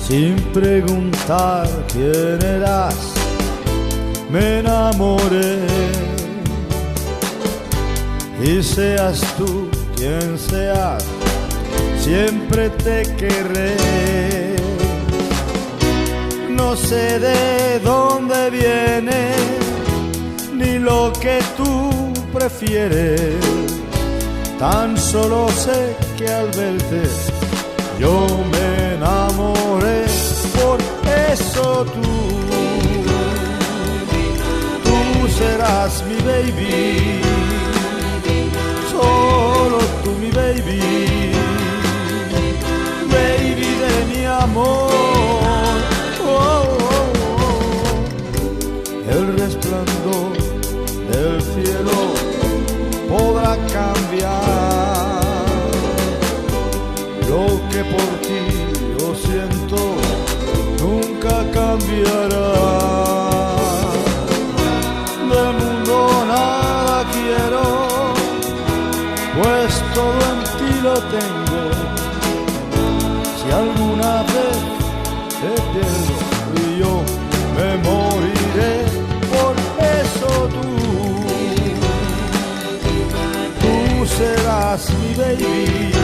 sin preguntar quién eras, me enamoré. Y seas tú quien seas, siempre te querré. No sé de dónde viene, ni lo que tú prefieres. Tan solo sé que al verte yo me enamoré. Por eso tú serás mi baby. Solo tú mi baby. Baby de mi amor. Oh, oh, oh. El resplandor del cielo podrá cambiar lo que por ti yo siento, nunca cambiará. Del mundo nada quiero, pues todo en ti lo tengo. Si alguna vez te pierdo y yo me moriré. Por eso tú serás mi baby.